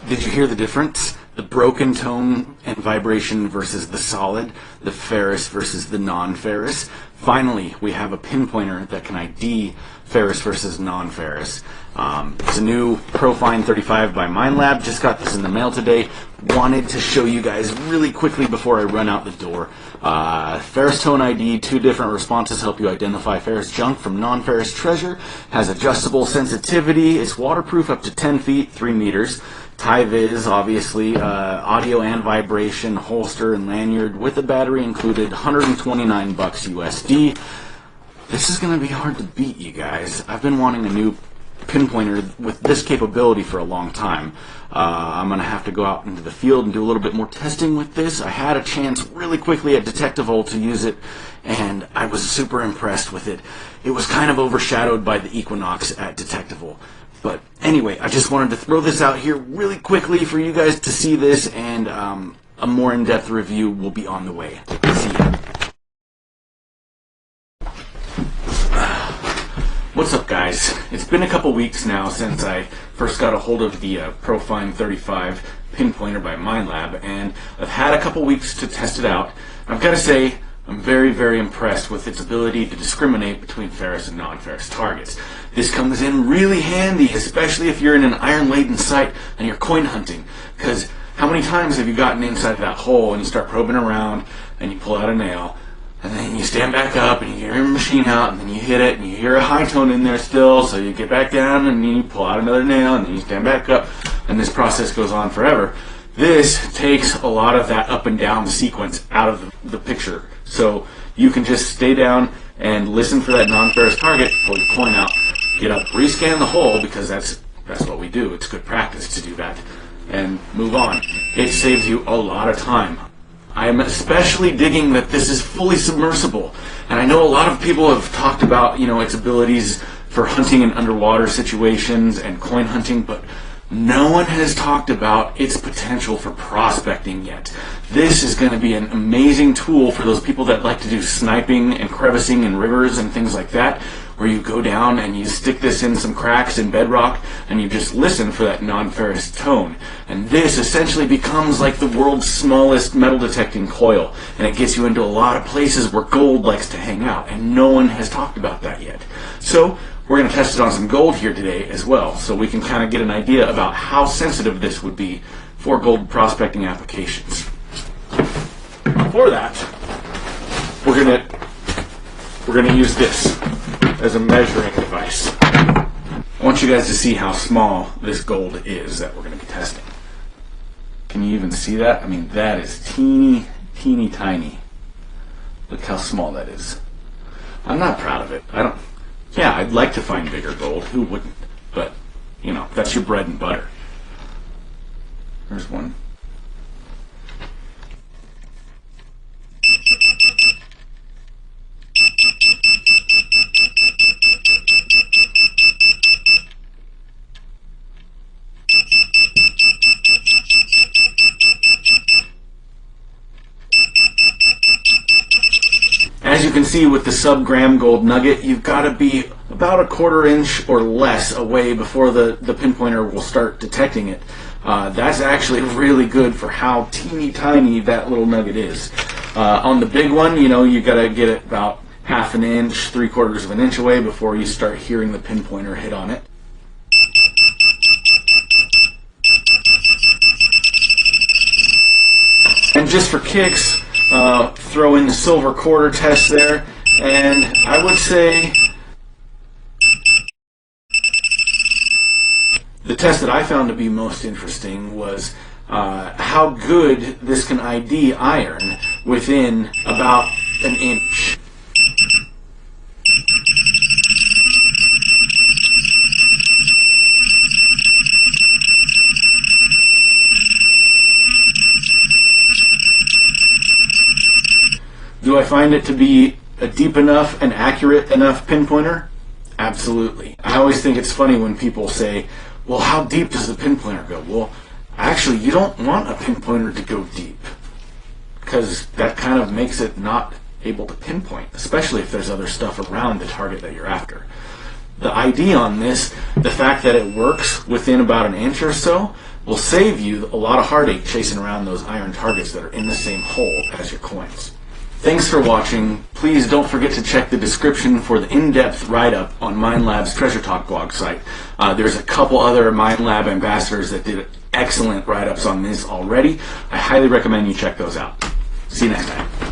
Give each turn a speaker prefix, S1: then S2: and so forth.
S1: Did you hear the difference? The broken tone and vibration versus the solid, the ferrous versus the non-ferrous. Finally, we have a pinpointer that can ID ferrous versus non-ferrous. It's a new Profine 35 by MindLab. Just got this in the mail today. Wanted to show you guys really quickly before I run out the door. Ferrous tone ID, 2 different responses help you identify ferrous junk from non-ferrous treasure. Has adjustable sensitivity. It's waterproof up to 10 feet, 3 meters. Tie-Viz, obviously, audio and vibration, holster and lanyard with a battery included, $129 USD. This is going to be hard to beat, you guys. I've been wanting a new pinpointer with this capability for a long time. I'm going to have to go out into the field and do a little bit more testing with this. I had a chance really quickly at Detectival to use it, and I was super impressed with it. It was kind of overshadowed by the Equinox at Detectival. But anyway, I just wanted to throw this out here really quickly for you guys to see this, and a more in-depth review will be on the way. See ya. What's up, guys? It's been a couple weeks now since I first got a hold of the Profine 35 pinpointer by MindLab, and I've had a couple weeks to test it out. I've got to say, I'm very, very impressed with its ability to discriminate between ferrous and non-ferrous targets. This comes in really handy, especially if you're in an iron-laden site and you're coin hunting, because how many times have you gotten inside that hole and you start probing around and you pull out a nail, and then you stand back up and you get your machine out, and then you hit it and you hear a high tone in there still, so you get back down and you pull out another nail and then you stand back up, and this process goes on forever. This takes a lot of that up and down sequence out of the picture. So you can just stay down and listen for that non-ferrous target, pull your coin out, get up, rescan the hole, because that's what we do. It's good practice to do that, and move on. It saves you a lot of time. I am especially digging that this is fully submersible, and I know a lot of people have talked about, its abilities for hunting in underwater situations and coin hunting, but no one has talked about its potential for prospecting yet. This is going to be an amazing tool for those people that like to do sniping and crevicing in rivers and things like that, where you go down and you stick this in some cracks in bedrock and you just listen for that non-ferrous tone. And this essentially becomes like the world's smallest metal detecting coil, and it gets you into a lot of places where gold likes to hang out, and no one has talked about that yet. So we're going to test it on some gold here today as well, so we can kind of get an idea about how sensitive this would be for gold prospecting applications. For that, we're going to use this as a measuring device. I want you guys to see how small this gold is that we're going to be testing. Can you even see that? I mean, that is teeny, teeny tiny. Look how small that is. I'm not proud of it. Yeah, I'd like to find bigger gold. Who wouldn't? But, that's your bread and butter. There's one. As you can see with the sub-gram gold nugget, you've got to be about a 1/4 inch or less away before the pinpointer will start detecting it. That's actually really good for how teeny tiny that little nugget is. On the big one, you got to get it about 1/2 inch, 3/4 of an inch away before you start hearing the pinpointer hit on it. And just for kicks, throw in the silver quarter test there, and I would say the test that I found to be most interesting was how good this can ID iron within about an inch. Do I find it to be a deep enough and accurate enough pinpointer? Absolutely. I always think it's funny when people say, well, how deep does the pinpointer go? Well, actually, you don't want a pinpointer to go deep, because that kind of makes it not able to pinpoint, especially if there's other stuff around the target that you're after. The ID on this, the fact that it works within about an inch or so, will save you a lot of heartache chasing around those iron targets that are in the same hole as your coins. Thanks for watching. Please don't forget to check the description for the in-depth write-up on MindLab's Treasure Talk blog site. There's a couple other MindLab ambassadors that did excellent write-ups on this already. I highly recommend you check those out. See you next time.